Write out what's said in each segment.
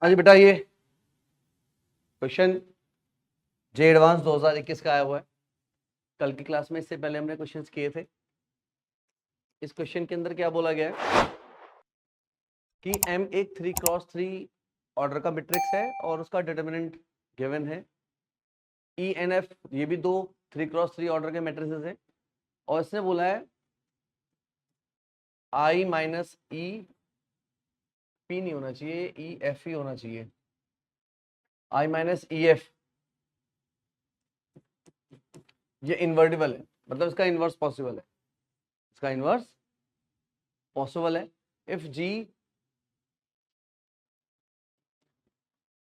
हाँ जी बेटा, ये क्वेश्चन जे एडवांस 2021 का आया हुआ है। कल की क्लास में इससे पहले हमने क्वेश्चंस किए थे। इस क्वेश्चन के अंदर क्या बोला गया है कि M एक 3x3 ऑर्डर का मैट्रिक्स है और उसका डिटरमिनेंट गिवन है। ENF ये भी दो 3x3 ऑर्डर के मैट्रिसेस हैं और इसने बोला है I माइनस ई पी नहीं होना चाहिए, EF ही होना चाहिए। I माइनस EF ये इन्वर्टिबल है, मतलब इसका इनवर्स पॉसिबल है। इसका इनवर्स पॉसिबल है इफ G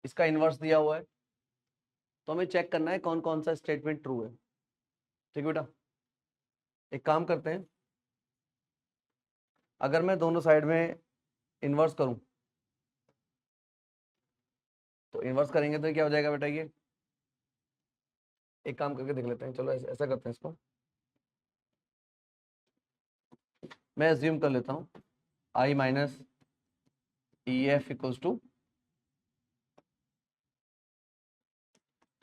इसका इनवर्स दिया हुआ है तो हमें चेक करना है कौन कौन सा स्टेटमेंट ट्रू है। ठीक है बेटा, एक काम करते हैं, अगर मैं दोनों साइड में इन्वर्स करूं तो इन्वर्स करेंगे तो क्या हो जाएगा बेटा, ये एक काम करके देख लेते हैं। चलो ऐसा करते हैं, इसको मैं एज्यूम कर लेता हूं I minus EF equals to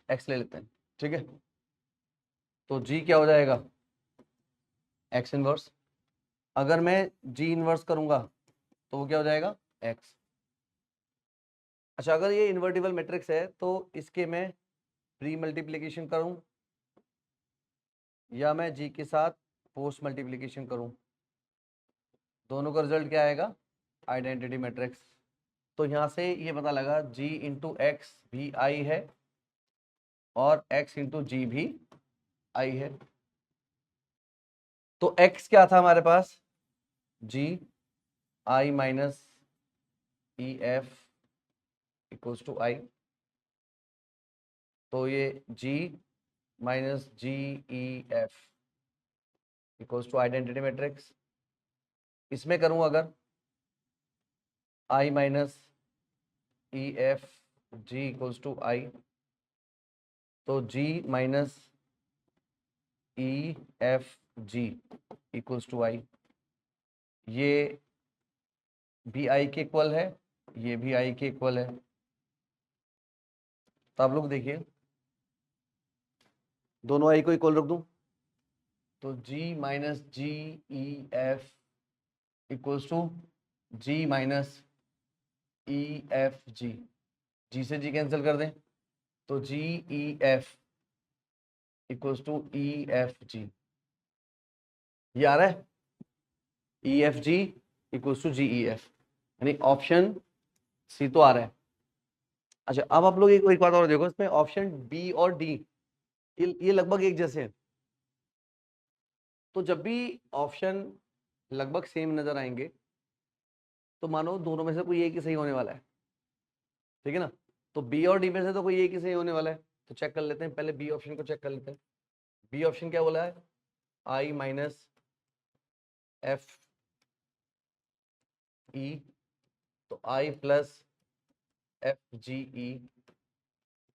x ले लेते हैं। ठीक है, तो G क्या हो जाएगा, एक्स इनवर्स। अगर मैं G इनवर्स करूंगा तो वो क्या हो जाएगा, एक्स। अच्छा, अगर ये इन्वर्टिबल मैट्रिक्स है तो इसके मैं प्री मल्टीप्लिकेशन करूं या मैं G के साथ पोस्ट मल्टीप्लिकेशन करूं, दोनों का रिजल्ट क्या आएगा, आइडेंटिटी मैट्रिक्स। तो यहां से ये पता लगा G इंटू एक्स भी I है और x इंटू जी भी I है। तो x क्या था हमारे पास, G I minus EF equals to I। तो ये G minus GEF equals to identity matrix. इसमें करूं अगर I minus EF G equals to I, तो G minus EF G equals to I। ये भी I के इक्वल है, ये भी I के इक्वल है। तो आप लोग देखिए, दोनों I को इक्वल रख दूं तो G minus GEF equals to G minus EFG। G से G कैंसिल कर दें तो GEF इक्वल्स टू EFG। ये आ रहा है, EFG इक्वल्स टू GEF, यानी ऑप्शन सी तो आ रहा है। अच्छा, अब आप लोग एक बात और देखो, इसमें ऑप्शन बी और डी ये लगभग एक जैसे हैं। तो जब भी ऑप्शन लगभग सेम नजर आएंगे तो मानो दोनों में से कोई एक ही सही होने वाला है। ठीक है ना, तो बी और डी में से तो कोई एक ही सही होने वाला है। तो चेक कर लेते हैं, पहले बी ऑप्शन को चेक कर लेते हैं। बी ऑप्शन क्या बोला है, I माइनस एफ ई, तो I plus F G E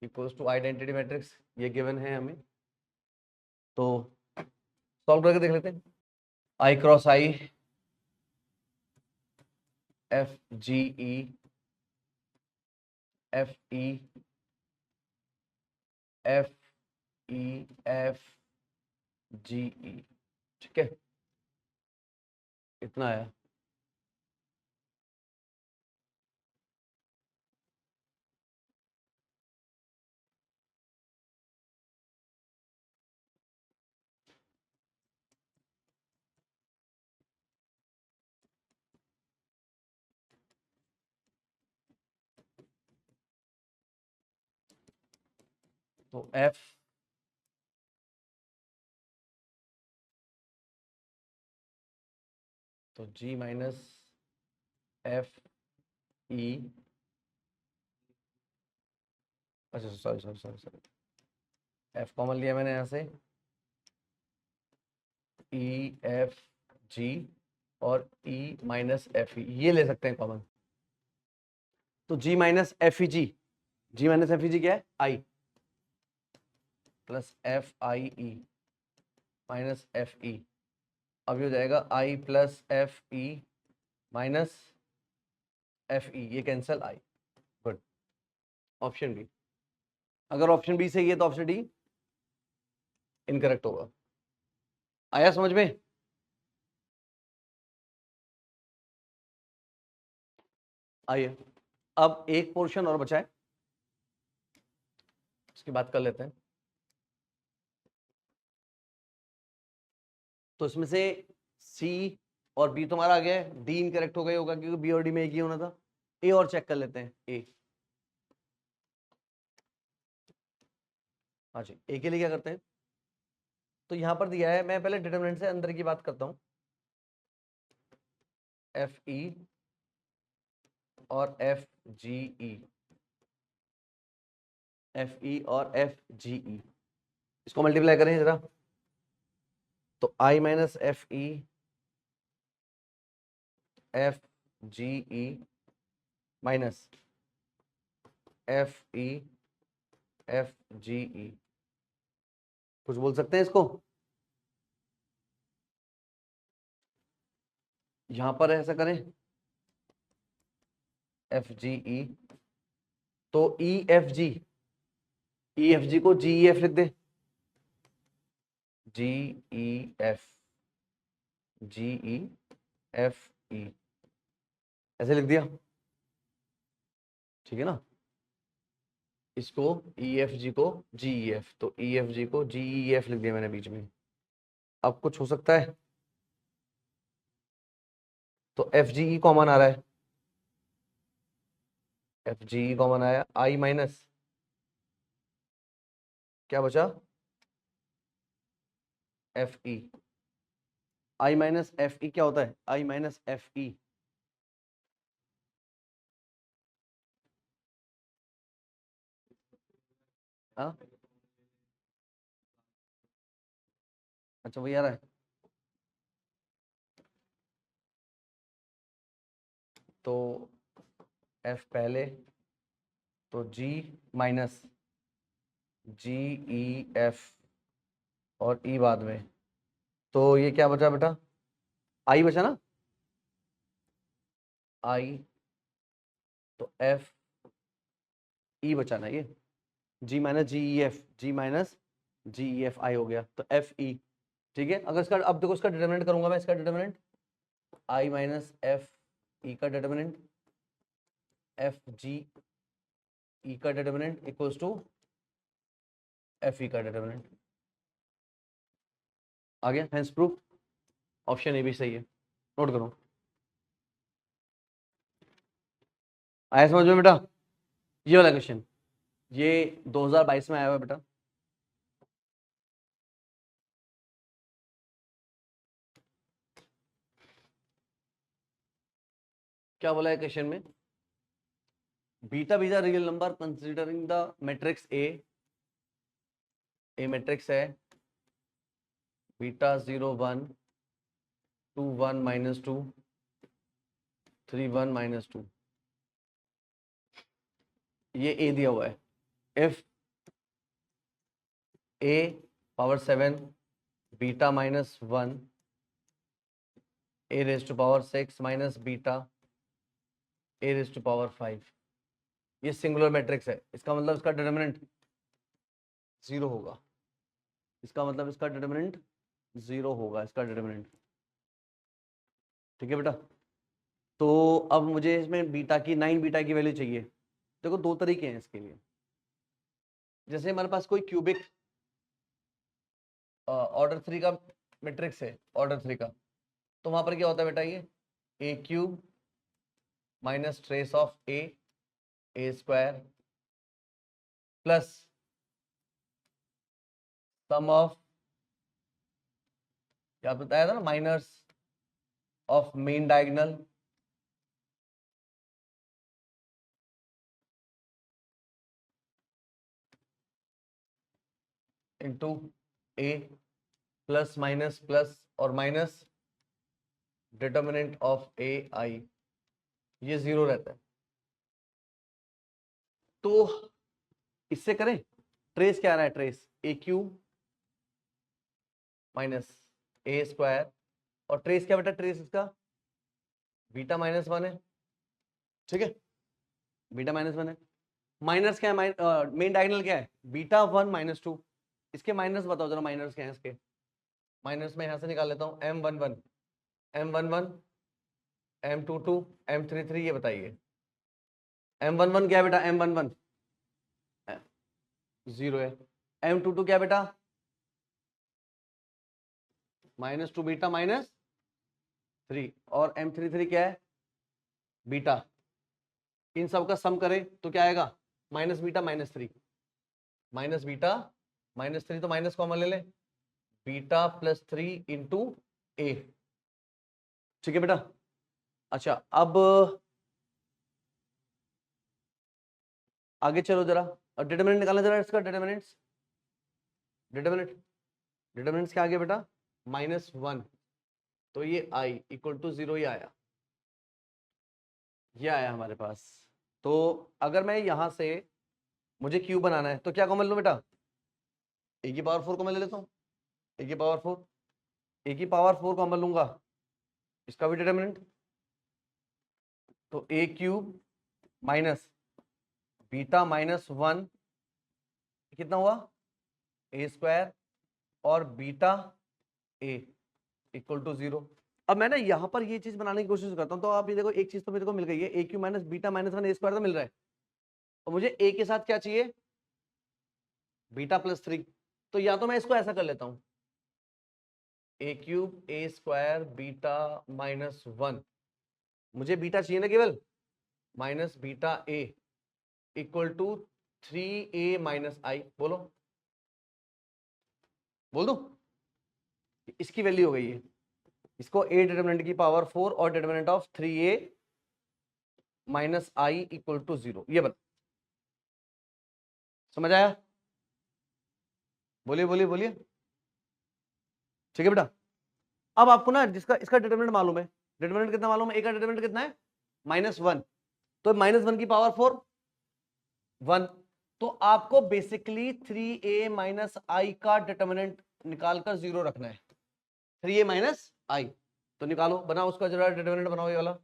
equals to identity matrix, ये गिवन है हमें। तो सॉल्व करके देख लेते हैं। I cross I F G E F E F E F G E. ठीक है, इतना है। तो एफ तो G माइनस एफ ई, अच्छा sorry sorry sorry sorry, F common लिया मैंने यहाँ से, ई एफ जी और ई माइनस एफ ई ये ले सकते हैं कॉमन। तो G minus F E G, G minus F E G क्या है, I plus F I E minus F E. अब ये हो जाएगा I plus F E minus F E, ये cancel I। Good, option B. अगर option B सही है तो ऑप्शन डी इनकरेक्ट होगा। आया समझ में? आइए अब एक पोर्शन और बचा है, उसकी बात कर लेते हैं। तो इसमें से सी और बी तुम्हारा आ गया है, डी इनकरेक्ट हो गया होगा क्योंकि बी और डी में एक ही होना था। ए और चेक कर लेते हैं। ए, हाँ जी, ए के लिए क्या करते हैं? तो यहां पर दिया है, मैं पहले डिटरमिनेंट से अंदर की बात करता हूं। एफ ई और एफ जी ई, एफ ई और एफ जी ई, इसको मल्टीप्लाई करें जरा। तो I minus F E F G E minus F E F G E, कुछ बोल सकते हैं इसको? यहां पर ऐसा करें एफ जी ई, तो ई एफ जी, ई एफ जी को जी ई एफ लिख दे, जी E F, G E F ई, ऐसे लिख दिया, ठीक है ना। इसको ई एफ जी को जी ई एफ, तो ई एफ जी को जी ई एफ लिख दिया मैंने बीच में। अब कुछ हो सकता है? तो एफ जी ई कॉमन आ रहा है, एफ जी ई कॉमन आया, आई माइनस क्या बचा? F E. I minus F E क्या होता है? आई माइनस एफ ई हाँ, अच्छा वही आ रहा है। तो एफ पहले, तो जी माइनस जी ई एफ और ई बाद में, तो ये क्या बचा बेटा? आई बचा ना, आई, तो एफ ई बचा ना ये, G minus G E F, G minus G E F I हो गया, तो एफ ई, ठीक है। अगर इसका अब देखो इसका डिटरमिनेंट करूंगा मैं, इसका determinant I minus F E का डिटरमिनेंट एफ जी ई का determinant equals to F E का डिटरमिनेंट आ गया। हेंस प्रूफ ऑप्शन ए भी सही है। नोट करो, आया समझ में बेटा? ये वाला क्वेश्चन ये 2022 में आया हुआ है बेटा। क्या बोला है क्वेश्चन में? Beta beta real number considering the matrix A matrix है बीटा 0 1 2 1 -2 3 1 -2, ये ए दिया हुआ है। If A power 7 beta -1 A raise to power 6 minus beta A raise to power 5, ये सिंगुलर मैट्रिक्स है, इसका मतलब इसका डिटरमिनेंट 0 होगा। इसका मतलब इसका डिटरमिनेंट 0 होगा, इसका डिटरमिनेंट, ठीक है बेटा। तो अब मुझे इसमें बीटा की 9 बीटा की वैल्यू चाहिए। देखो दो तरीके हैं इसके लिए। जैसे हमारे पास कोई क्यूबिक ऑर्डर 3 का मैट्रिक्स है, ऑर्डर 3 का, तो वहां पर क्या होता है बेटा? ये A cube minus trace of A square plus sum of, क्या बताया था ना, minus of main diagonal into A plus minus plus और minus determinant of A I, ये 0 रहता है। तो इससे करें, ट्रेस क्या आ रहा है? ट्रेस ए क्यूब माइनस ए स्क्वायर, और ट्रेस क्या बेटा? ट्रेस इसका बीटा -1 है, ठीक है, बीटा -1 है। माइनस क्या है, मेन डायगोनल क्या है, बीटा 1 माइनस 2। इसके माइनस बताओ जरा, माइनस क्या है इसके। माइनस में यहां से निकाल लेता हूं, M11 M11 M22 M33, ये बताइए M11 क्या है बेटा, M11 0 है। M22 क्या बेटा, -2 बीटा -3, और M33 क्या है, बीटा। इन सब का सम करें तो क्या आएगा, माइनस बीटा -3, माइनस बीटा -3, तो माइनस कॉमन ले ले, बीटा +3 इंटू ए। ठीक है बेटा। अच्छा अब आगे चलो जरा, और डिटरमिनेंट निकालना जरा इसका, डिटरमिनेंट्स डिटरमिनेंट डिटरमिनेंट्स क्या आ गया बेटा, -1, तो ये आई इक्वल टू 0 ही आया, ये आया हमारे पास। तो अगर मैं यहां से, मुझे क्यूब बनाना है तो क्या कॉमन लूं बेटा, ए की पावर 4 कॉमन ले लेता हूं, ए की पावर 4, ए की पावर 4 कॉमन लूंगा, इसका भी डिटरमिनेंट, तो ए क्यूब माइनस बीटा -1 कितना हुआ, ए स्क्वायर, और बीटा ए इक्वल टू 0। अब मैं ना यहाँ पर ये चीज बनाने की कोशिश करता हूँ, तो आप ये देखो, एक चीज तो मेरे को मिल गई है, ए क्यू माइनस बीटा -1 ए स्क्वायर तो मिल रहा है, और मुझे ए के साथ क्या चाहिए, बीटा +3। तो या तो मैं इसको ऐसा कर लेता हूँ, A cube A square beta -1, मुझे बीटा चाहिए ना केवल, minus beta A equal to 3a minus I, बोलो बोल दो, इसकी वैल्यू हो गई है, इसको ए डिटरमिनेंट की पावर 4 और determinant of 3a minus I equal to 0, ये बना, समझ आया, बोलिए बोलिए बोलिए। ठीक है बेटा। अब आपको ना जिसका इसका डिटरमिनेंट मालूम है, डिटरमिनेंट कितना मालूम है, ए का डिटरमिनेंट कितना है, -1, तो -1 की पावर 4 1, तो आपको बेसिकली 3a माइनस आई का डिटरमिनेंट निकालकर 0 रखना है, 3a माइनस आई, तो निकालो, बनाओ उसका जरा डिटरमिनेंट बनाओ, ये वाला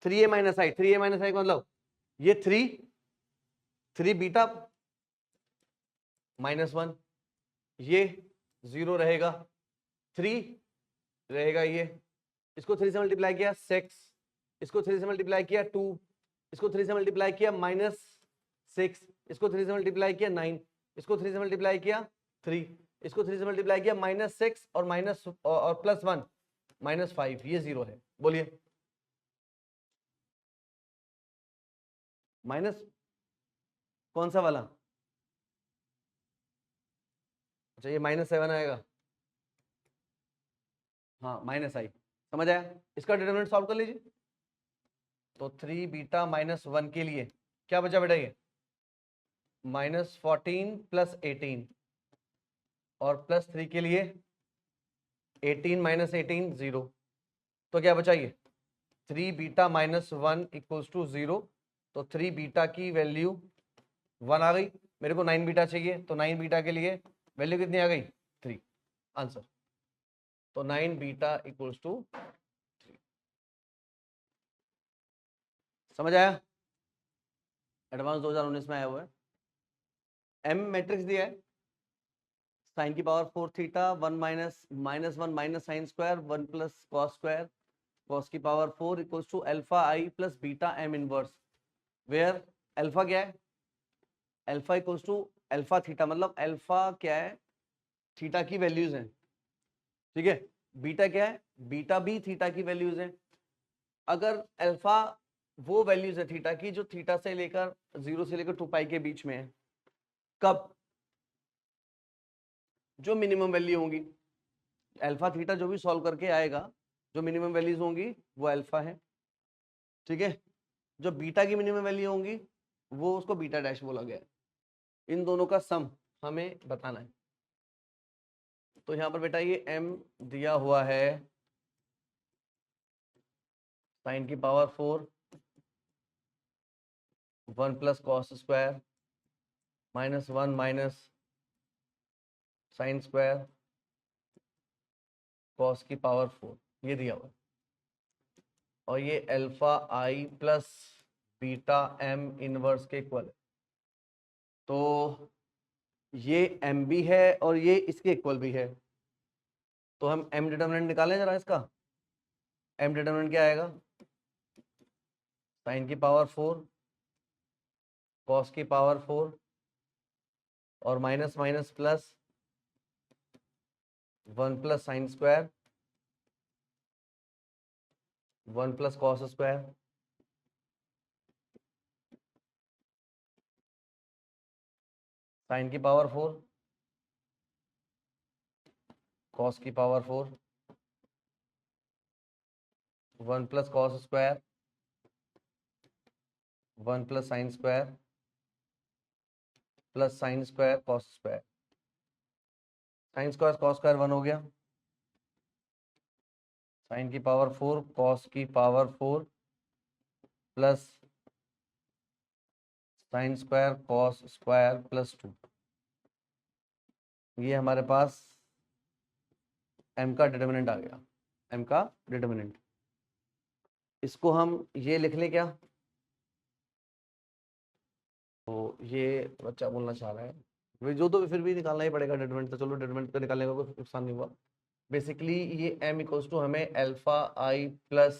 3a माइनस आई, 3a माइनस आई का मतलब ये 3 बीटा -1, ये 0 रहेगा, 3 रहेगा, ये इसको 3 से मल्टीप्लाई किया 6, इसको 3 से मल्टीप्लाई किया 2, इसको 3 से मल्टीप्लाई किया -6, इसको 3 से मल्टीप्लाई किया 9, इसको 3 से मल्टीप्लाई किया 3, इसको 3 से मल्टीप्लाई किया -6 और माइनस और +1 -5, ये 0 है, बोलिए माइनस कौन सा वाला, अच्छा ये -7 आएगा, हाँ माइनस आई, समझ आया, इसका डिटरमिनेंट सॉल्व कर लीजिए, तो 3 बीटा -1 के लिए क्या बचा बेटा, ये -14 + 18, और +3 के लिए 18 - 18 0, तो क्या बचा ये 3 बीटा -1 इक्वल्स टू 0, तो 3 बीटा की वैल्यू 1 आ गई, मेरे को 9 बीटा चाहिए, तो 9 बीटा के लिए वैल्यू कितनी आ गई 3, आंसर, तो 9 बीटा इक्वल्स टू 3, समझ आया, एडवांस 2019 में आया हुआ है, एम मैट्रिक्स दिया है, साइन की power 4 theta 1 -1 minus sine square 1 plus cos square, cos की power 4 equals to alpha I plus beta M inverse, where alpha क्या है, alpha equals to alpha theta, मतलब अल्फा क्या है, थीटा की वैल्यूज हैं, ठीक है, बीटा क्या है, बीटा भी थीटा की वैल्यूज हैं, अगर अल्फा वो वैल्यूज है थीटा की जो थीटा से लेकर 0 से लेकर 2 पाई के बीच में है, कब, जो मिनिमम वैल्यू होंगी, अल्फा थीटा जो भी सॉल्व करके आएगा, जो मिनिमम वैल्यूज होंगी वो अल्फा है, ठीक है, जो बीटा की मिनिमम वैल्यू होंगी वो उसको बीटा डैश बोला गया है, इन दोनों का सम हमें बताना है, तो यहां पर बेटा ये m दिया हुआ है साइन की power 4 1 plus cos square -1 minus sine square cos की पावर 4, ये दिया हुआ है, और ये alpha I plus beta M inverse के इक्वल है। तो ये एम भी है और ये इसके इक्वल भी है, तो हम एम डिटर्मिनेंट निकालें जरा इसका। एम डिटर्मिनेंट क्या आएगा, साइन की पावर 4 कॉस की पावर 4 और minus minus plus 1 plus sign square 1 plus cos square sine की पावर 4 कॉस की power 4 1 plus cos square 1 plus sign square plus sign square cos square. Sine square cos square 1 हो गया, sign की power 4 cos की power 4 plus sign square cos square plus 2। ये हमारे पास m का determinant आ गया, m का डिटर्मिनेंट। इसको हम ये लिख लें क्या, तो ये बच्चा बोलना चाह रहा है वे जो तो फिर भी निकालना ही पड़ेगा डिटरमिनेंट, तो चलो डिटरमिनेंट तो निकालने का कोई नुकसान नहीं हुआ। बेसिकली ये m इक्वल्स टू हमें alpha I plus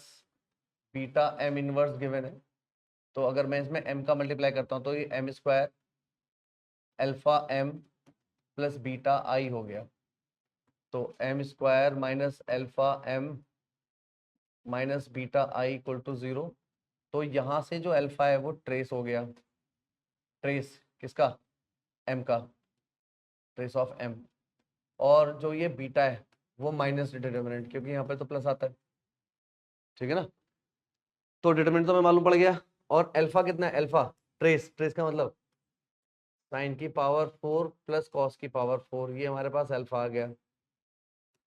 beta m inverse given है। तो अगर मैं इसमें m का मल्टीप्लाई करता हूँ तो ये m square alpha m plus beta I हो गया। तो m square minus alpha m minus beta I equal to 0। तो यहाँ से जो अल्फा है वो ट्रेस हो गया, ट्रेस किसका, m का, ट्रेस ऑफ m। और जो ये बीटा है वो माइनस डिटर्मिनेंट, क्योंकि यहाँ पे तो प्लस आता है, ठीक है ना। तो डिटर्मिनेंट तो हमें मालूम पड़ गया। और अल्फा कितना है, अल्फा ट्रेस, ट्रेस का मतलब साइन की पावर 4 प्लस कॉस की पावर 4, ये हमारे पास अल्फा आ गया।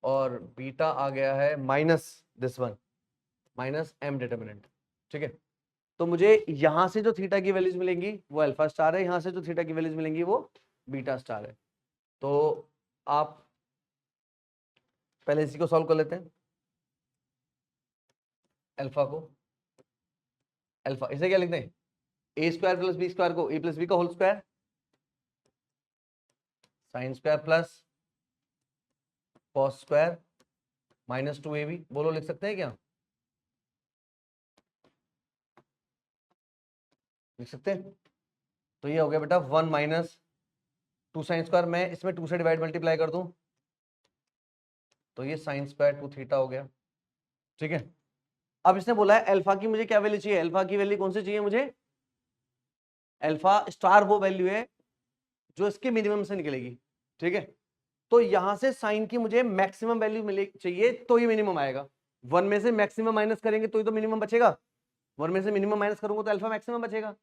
और बीटा आ गया है minus this one, minus m determinant, ठीक है। तो मुझे यहां से जो थीटा की वैल्यूज मिलेंगी वो अल्फा स्टार है, यहां से जो थीटा की वैल्यूज मिलेंगी वो बीटा स्टार है। तो आप पहले इसी को सॉल्व कर लेते हैं, अल्फा को, अल्फा इसे क्या लिखते हैं, A square plus B square को ए प्लस बी का whole square sine square plus cos square minus 2ab, बोलो लिख सकते हैं क्या, लिख सकते हैं। तो ये हो गया बेटा 1 माइनस 2 साइन स्क्वायर, मैं इसमें 2 से डिवाइड मल्टीप्लाई कर दूं तो ये साइन स्क्वायर 2 थीटा हो गया, ठीक है। अब इसने बोला है अल्फा की मुझे क्या वैल्यू चाहिए, अल्फा की वैल्यू कौन सी चाहिए मुझे, अल्फा स्टार वो वैल्यू है जो इसके मिनिमम से निकलेगी, ठीक है। तो यहां से साइन की मुझे मैक्सिमम वैल्यू मिले चाहिए, तो ये मिनिमम आएगा। 1 में से मैक्सिमम माइनस करेंगे तो ही तो मिनिमम बचेगा, 1 में से मिनिमम माइनस करूंगा तो अल्फा मैक्सिमम बचेगा।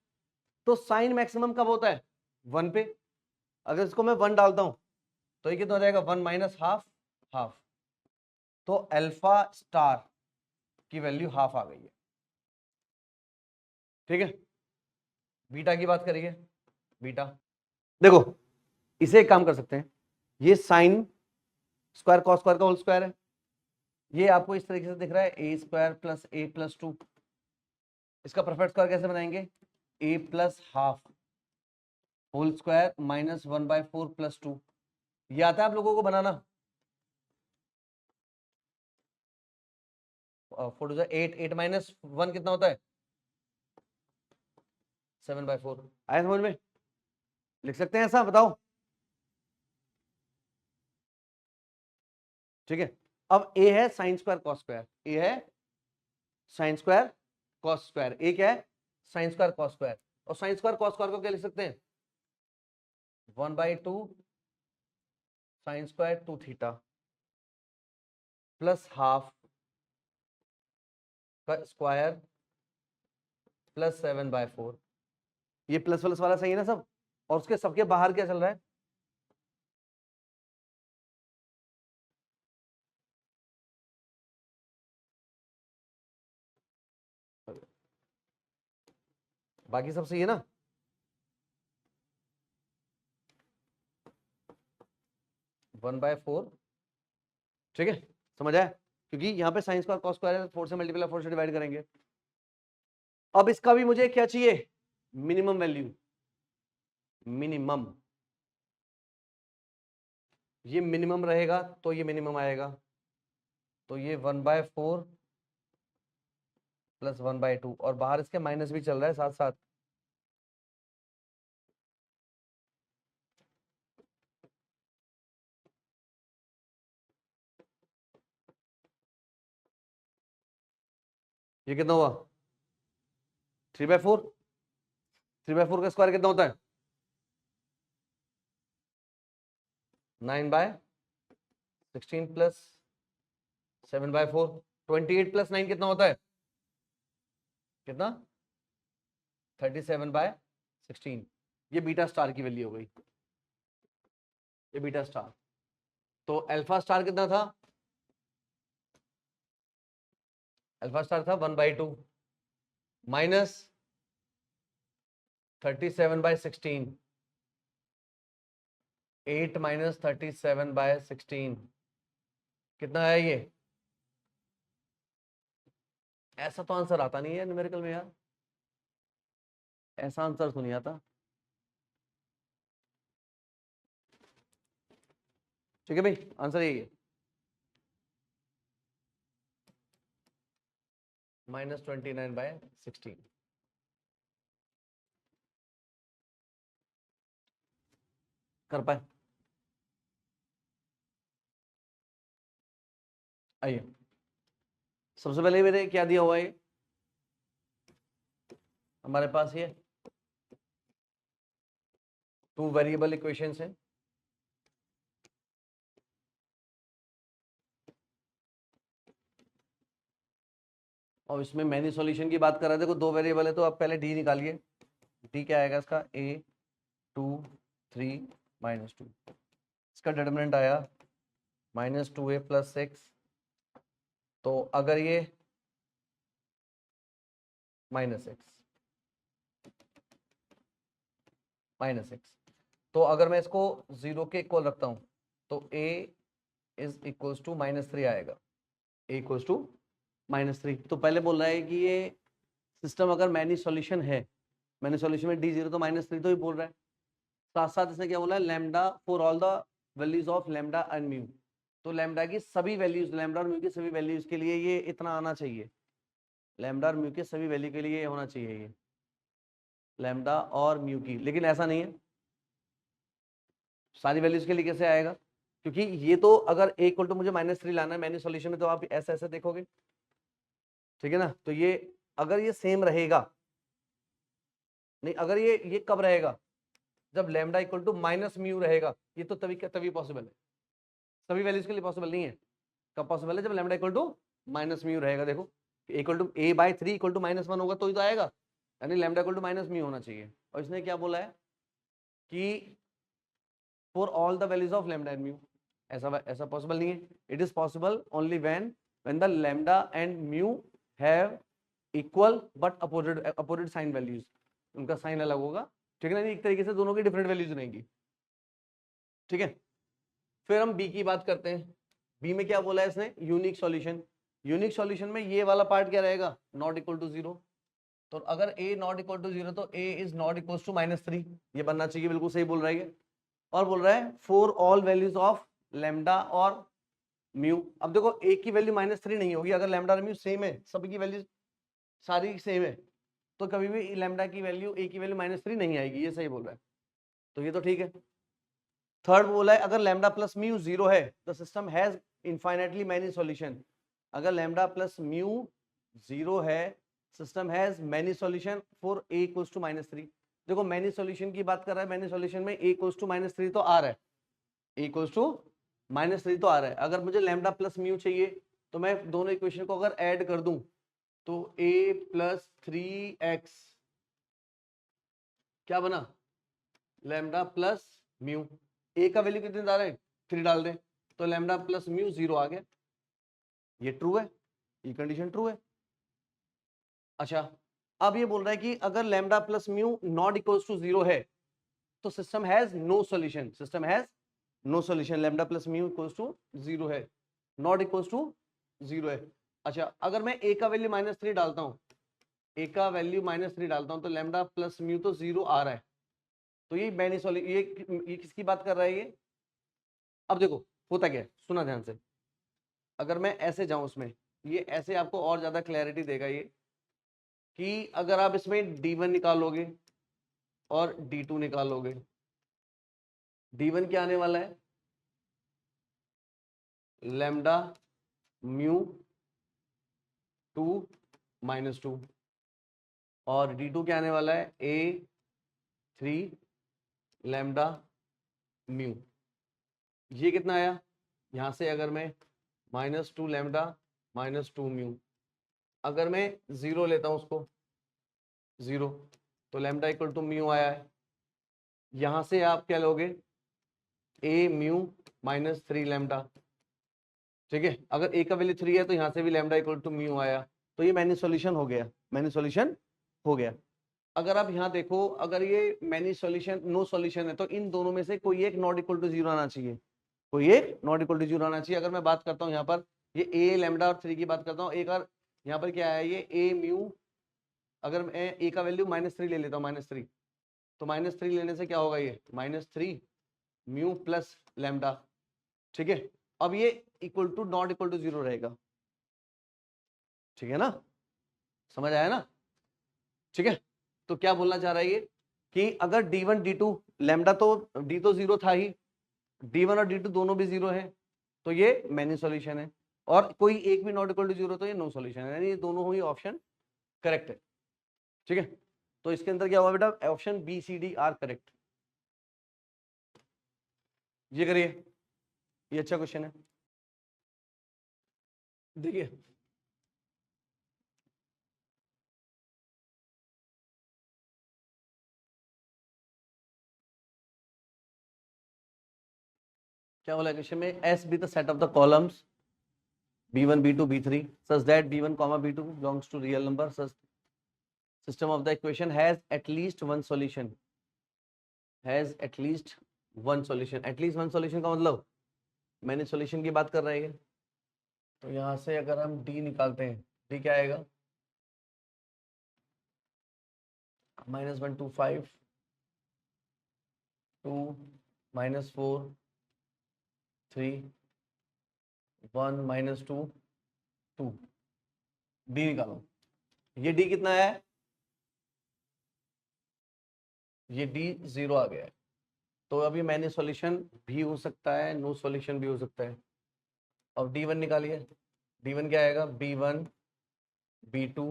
तो साइन मैक्सिमम कब होता है, 1 पे। अगर इसको मैं 1 डालता हूं तो ये कितना हो जाएगा, 1 माइनस हाफ, हाफ। तो अल्फा स्टार की वैल्यू हाफ आ गई है, ठीक है। बीटा की बात करिए, बीटा देखो इसे एक काम कर सकते हैं, ये साइन स्क्वायर कॉस स्क्वायर का होल स्क्वायर है, ये आपको इस तरीके से दिख रहा है A square plus A plus 2। इसका परफेक्ट स्क्वायर कैसे बनाएंगे, A plus half whole square minus 1/4 plus 2। ये आता है आप लोगों को बनाना, 4 टू 8, 8 माइनस 1 कितना होता है, 7/4। आया समझ में, लिख सकते हैं ऐसा, बताओ, ठीक है। अब ए है साइन स्क्वायर कॉस स्क्वायर, ए है साइन स्क्वायर कॉस स्क्वायर, ए क्या है साइन स्क्वायर कॉस स्क्वायर। और साइन स्क्वायर कॉस स्क्वायर को क्या लिख सकते हैं, 1/2 sine square 2 theta plus half का स्क्वायर प्लस 7/4। ये प्लस प्लस वाला सही है ना सब, और उसके सबके बाहर क्या चल रहा है, बाकी सब सही है ना। वन बाय फोर, ठीक है, समझ आया, क्योंकि यहाँ पे साइन स्क्वायर कॉस स्क्वायर है, 4 से मल्टीप्लाई 4 से डिवाइड करेंगे। अब इसका भी मुझे क्या चाहिए, मिनिमम वैल्यू, मिनिमम, ये मिनिमम रहेगा तो ये मिनिमम आएगा, तो ये 1/4 प्लस 1/2, और बाहर इसके माइनस भी चल रहा है साथ साथ, ये कितना हुआ 3/4, 3/4 का स्क्वायर कितना होता है 9/16 प्लस 7/4, 28 प्लस 9 कितना होता है, कितना 37/16, ये बीटा स्टार की वैल्यू हो गई, ये बीटा स्टार। तो अल्फा स्टार कितना था, अल्फा स्टार था 1/2 माइनस 37/16, 8 माइनस 37/16 कितना है ये, ऐसा तो आंसर आता नहीं है न्यूमेरिकल में यार, ऐसा आंसर तो नहीं आता। ठीक है भाई, आंसर यही है -29/16। कर पाए, आइए सबसे पहले मेरे क्या दिया हुआ है, हमारे पास ये 2 वेरिएबल इक्वेशंस हैं, और इसमें मैंने सॉल्यूशन की बात कर रहा था, देखो 2 वेरिएबल है तो आप पहले डी निकालिए, डी क्या आएगा इसका, a2 3 -2, इसका डिटरमिनेंट आया -2a + 6, तो अगर ये -x तो अगर मैं इसको 0 के इक्वल रखता हूं तो a इज इक्वल्स टू -3 आएगा, a इक्वल्स टू -3। तो पहले बोल रहा है कि ये सिस्टम अगर मैनी सॉल्यूशन है, मैंने सॉल्यूशन में d0 तो -3 तो ही बोल रहा है, साथ साथ इसने क्या बोला है, lambda for all the values of lambda and mu, तो लैम्डा की सभी वैल्यूज, लैम्डा और म्यू की सभी वैल्यूज के लिए ये इतना आना चाहिए, लैम्डा और म्यू के सभी वैल्यू के लिए ये होना चाहिए, ये लैम्डा और म्यू की, लेकिन ऐसा नहीं है, सारी वैल्यूज के लिए कैसे आएगा, क्योंकि ये तो अगर a इक्वल टू मुझे -3 लाना है मैंने सॉल्यूशन में, तो आप ऐसे ऐसे देखोगे, ठीक है ना, तो ये अगर ये सेम रहेगा, नहीं अगर ये कब रहेगा, जब लैम्डा इक्वल टू -म्यू रहेगा, ये तो तभी पॉसिबल है, सभी वैल्यूज के लिए पॉसिबल नहीं है, कब पॉसिबल है, जब लैम्डा इक्वल टू -म्यू रहेगा, देखो equal to a/3 equal to -1 होगा तो ही तो आएगा, यानी लैम्डा इक्वल टू -म्यू होना चाहिए, और इसने क्या बोला है कि for all the values of lambda and mu, ऐसा पॉसिबल नहीं है, it is possible only when the lambda and mu have equal but opposite sign values, उनका साइन अलग होगा, ठीक है ना, एक तरीके से दोनों की डिफरेंट वैल्यूज रहेंगी, ठीक है। फिर हम बी की बात करते हैं, बी में क्या बोला है इसने, यूनिक सॉल्यूशन, यूनिक सॉल्यूशन में ये वाला पार्ट क्या रहेगा, नॉट इक्वल टू 0, तो अगर a नॉट इक्वल टू 0 तो a is not equal to -3, ये बनना चाहिए, बिल्कुल सही बोल रहा है, और बोल रहा है for all values of lambda और म्यू, अब देखो a की वैल्यू -3 नहीं होगी, अगर लैम्डा और म्यू सेम है, सभी की वैल्यू सारी सेम है, तो कभी भी लैम्डा की वैल्यू a की वैल्यू -3 नहीं आएगी, ये सही बोल रहा है, तो ये तो ठीक है। थर्ड बोला है अगर लैम्डा प्लस म्यू 0 है, the system has infinitely many solution, अगर लैम्डा प्लस म्यू 0 है, system has many solution for a equals to -3, देखो मैनी सॉल्यूशन की बात कर रहा है, मैनी सॉल्यूशन में a इक्वल्स टू -3 तो आ रहा है, a इक्वल्स टू -3 तो आ रहा है, अगर मुझे लैम्डा प्लस म्यू चाहिए तो मैं दोनों इक्वेशन को अगर ऐड कर दूं तो a + 3x क्या बना, लैम्डा प्लस म्यू, a का वैल्यू कितने डाल रहे हैं 3 डाल दें, तो लैम्डा प्लस म्यू 0 आ गया, ये ट्रू है, ये कंडीशन ट्रू है। अच्छा अब ये बोल रहा है कि अगर lambda plus mu not equals to 0 है तो system has no solution, system has no solution, lambda plus mu equals to 0 है, नॉट इक्वल्स टू 0 है। अच्छा अगर मैं a का वैल्यू -3 डालता हूं ए का वैल्यू -3 डालता हूं तो लैम्डा प्लस म्यू तो 0 आ रहा है। तो ये मैंने ये किसकी बात कर रहा है ये? अब देखो होता क्या है, सुना ध्यान से। अगर मैं ऐसे जाऊं उसमें, ये ऐसे आपको और ज्यादा क्लैरिटी देगा ये, कि अगर आप इसमें D1 निकालोगे और D2 निकालोगे, D1 क्या आने वाला है? लैम्डा म्यू 2 -2, और D2 क्या आने वाला है? A3 lambda mu. ये कितना आया? यहां से अगर मैं -2 लैम्डा -2 म्यू, अगर मैं 0 लेता हूं उसको 0, तो लैम्डा इक्वल टू म्यू आया है। यहां से आप क्या लोगे? ए म्यू -3 लैम्डा, ठीक है। अगर ए का वैल्यू 3 है तो यहां से भी लैम्डा इक्वल टू म्यू आया। तो ये मैंने सॉल्यूशन हो गया, मैंने सॉल्यूशन हो गया। अगर आप यहाँ देखो, अगर ये मैंने सॉल्यूशन नो सॉल्यूशन है तो इन दोनों में से कोई एक नॉट इक्वल टू 0 आना चाहिए, कोई एक नॉट इक्वल टू 0 आना चाहिए। अगर मैं बात करता हूँ यहाँ पर ये ए लैम्डा और 3 की बात करता हूँ, एक और यहाँ पर क्या है, ये ए म्यू, अगर मैं ए का वैल्यू -3 ले लेता हूँ, -3, तो -3 लेने से क्या होगा? ये -3 म्यू प्लस लैम्डा, ठीक है। अब ये equal to not equal to 0 रहेगा, ठीक है ना? समझ आया ना? ठीक है। तो क्या बोलना चाह रहा है ये, कि अगर D1 D2 लैम्डा तो D तो 0 था ही, D1 और D2 दोनों भी 0 है, तो ये मैनी सॉल्यूशन है। और कोई एक भी नॉट इक्वल टू 0 तो ये नो सॉल्यूशन है, यानी ये दोनों ही ऑप्शन करेक्ट है, ठीक है। तो इसके अंदर क्या हुआ बेटा? Option B C D are correct. ये करिए, ये अच्छा क्वेश्चन है। देखिए क्या बोला क्वेश्चन में, S be the set of the columns b1 b2 b3 such that b1 comma b2 belongs to real number, such system of the equation has at least one solution, has at least one solution। at least one solution का मतलब मैंने solution की बात कर रहे हैं। तो यहां से अगर हम d निकालते हैं, d क्या आएगा? -1 2 5 2 -4 3 1 -2 2, d निकालो। ये d कितना है? ये d 0 आ गया है। तो अभी मैंने सॉल्यूशन भी हो सकता है, नो सॉल्यूशन भी हो सकता है। अब d1 निकालिए, d1 क्या आएगा? b1 b2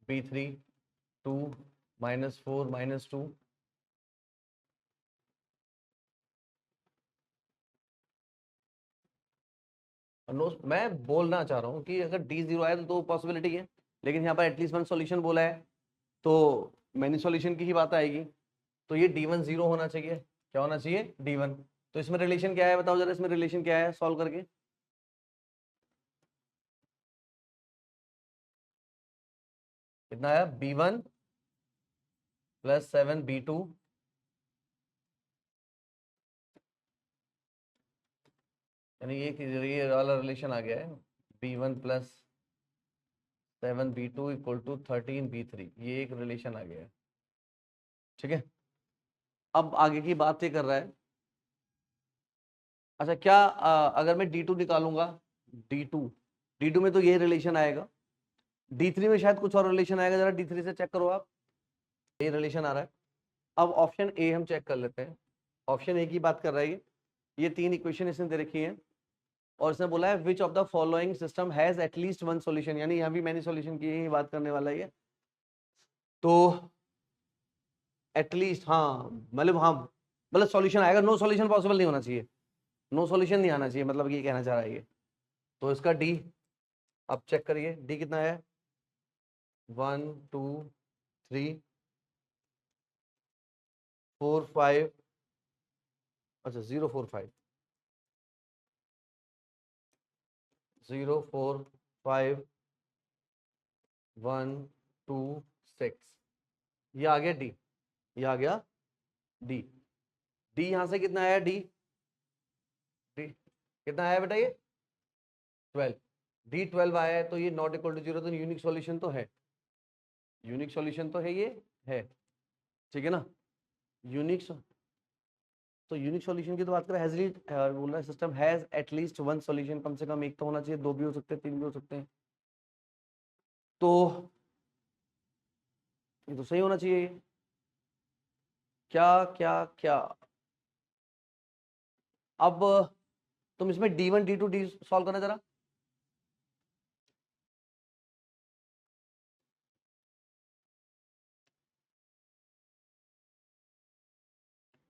b3 2 -4 -2, no. मैं बोलना चाह रहा हूँ कि अगर डी 0 आए तो पॉसिबिलिटी है, लेकिन यहाँ पर एटलीस्ट वन सॉल्यूशन बोला है, तो मैनी सॉल्यूशन की ही बात आएगी। तो ये d1 0 होना चाहिए। क्या होना चाहिए? d1। तो इसमें रिलेशन क्या है बताओ जरा, इसमें रिलेशन क्या है सॉल्व करके? कितना है? b1 + 7 b2, यानी ये वाला रिलेशन आ गया है, b1 + 7 b2 = 13 b3, ये एक रिलेशन आ गया है, ठीक है। अब आगे की बात ये कर रहा है, अच्छा क्या अगर मैं d2 निकालूंगा, d2 d2 में तो ये रिलेशन आएगा, d3 में शायद कुछ और रिलेशन आएगा, जरा d3 से चेक करो आप, ये रिलेशन आ रहा है। अब ऑप्शन ए हम चेक कर लेते हैं। ऑप्शन ए की बात कर रहा है ये तीन इक्वेशन इसने दे रखी है, और इसने बोला है विच of the following system has at least one solution, यानी यहाँ भी मैंने सॉल्यूशन की ही बात करने वाला है। तो एटलीस्ट, हाँ मतलब, हाँ मतलब सॉल्यूशन आएगा, नो सॉल्यूशन पॉसिबल नहीं होना चाहिए, नो सॉल्यूशन नहीं आना चाहिए, मतलब ये कहना चाह रहा है ये। तो इसका डी, अब चेक करिए डी कितना है? 1 2 3 4 5, अच्छा 0 4 5 0 4 5 1 2 6, ये आ गया डी, ये आ गया डी। डी यहां से कितना आया? डी डी कितना आया बेटा? ये 12, डी 12 आया है, तो ये नॉट इक्वल टू 0, तो यूनिक सॉल्यूशन तो है, यूनिक सॉल्यूशन तो है ये, है, ठीक है ना। यूनिक, तो यूनिक सॉल्यूशन की तो बात करें, हैजली बोल रहा है system has at least one solution, कम से कम एक तो होना चाहिए, दो भी हो सकते हैं, तीन भी हो सकते हैं, तो ये तो सही होना चाहिए ये। क्या क्या क्या, अब तुम इसमें D1 D2 D सॉल्व करना जरा।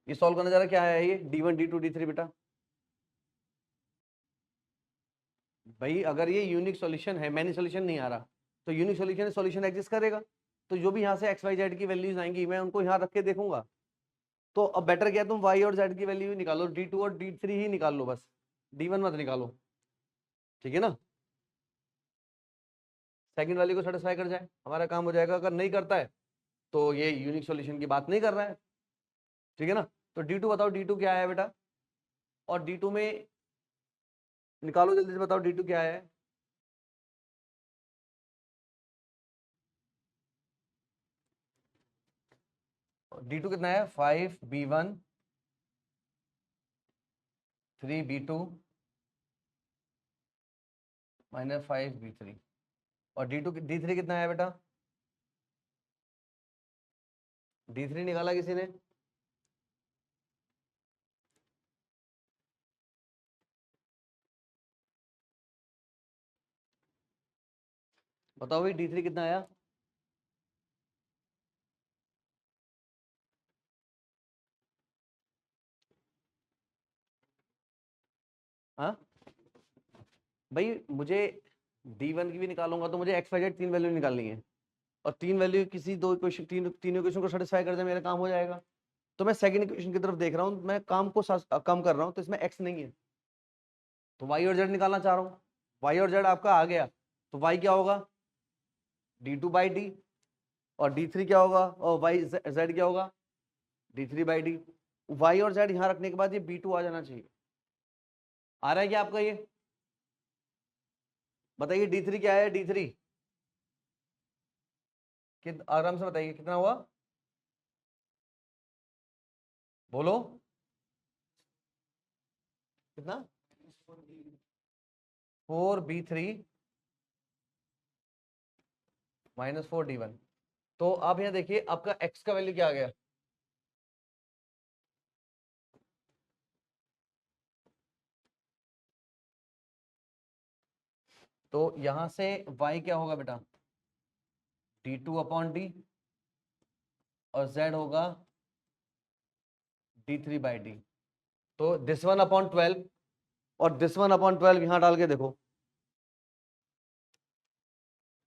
ये सॉल्व करना जरा, क्या है ये D1 D2 D3 बेटा। भाई अगर ये यूनिक सॉल्यूशन है, मैनी सॉल्यूशन नहीं आ रहा, तो यूनिक सॉल्यूशन सॉल्यूशन एग्जिस्ट करेगा, तो जो भी यहाँ से XYZ की वैल्यूज आएंगी मैं उनको यहाँ रख के देखूंगा। तो अब बेटर क्या है, तुम Y और Z की वैल्यू निकालो, D2 और D3 ही निकाल लो बस, D1 मत निकालो, ठीक है ना। सेकंड वाली को सेटिस्फाई कर जाए, हमारा काम हो जाएगा। अगर नहीं करता है तो ये यूनिक सॉल्यूशन की बात नहीं कर रहा है, ठीक है ना। तो D2 बताओ, D2 क्या है बेटा, और D2 में निकालो जल्दी से, बताओ D2 क्या है। D2 कितना है, 5B1 3B2 -5B3, और D3 कितना है बेटा, D3 निकाला किसी ने, बताओ भाई D3 कितना आया। हाँ भाई, मुझे D1 की भी निकालूंगा तो मुझे XYZ तीन वैल्यू निकालनी है, और तीन वैल्यू किसी दो इक्वेशन, तीन इक्वेशन को सेटिस्फाई कर दे, मेरा काम हो जाएगा। तो मैं सेकंड इक्वेशन की तरफ देख रहा हूँ, मैं काम को कम कर रहा हूँ, तो इसमें x नहीं है, तो y और z निकालना चाह रहा हूँ। y और z आपका आ गया, तो y क्या होगा, D2/D, और D3 क्या होगा, और z क्या होगा, D3/D। y और z यहाँ रखने के बाद ये B2 आ जाना चाहिए। आ रहा है क्या आपका ये, बताइए D3 क्या है, D3 आराम से बताइए कितना हुआ, बोलो कितना, 4B3 -4D1। तो आप यहाँ देखिए आपका x का वैल्यू क्या आ गया, तो यहां से y क्या होगा बेटा, D2/D, और z होगा D3/D। तो दिस 1/12 और दिस 1/12 यहां डाल के देखो,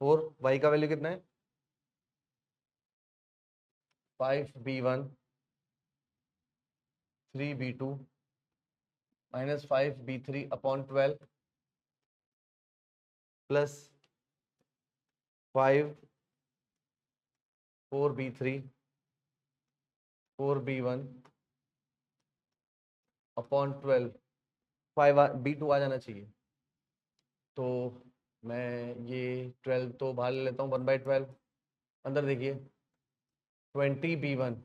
और y का वैल्यू कितना है, 5B1 3B2 -5B3/12 plus 5 4B3 4B1/12, 5B2 आ जाना चाहिए। तो मैं ये 12 तो बाहर ले लेता हूँ, 1/12 अंदर देखिए, 20B1,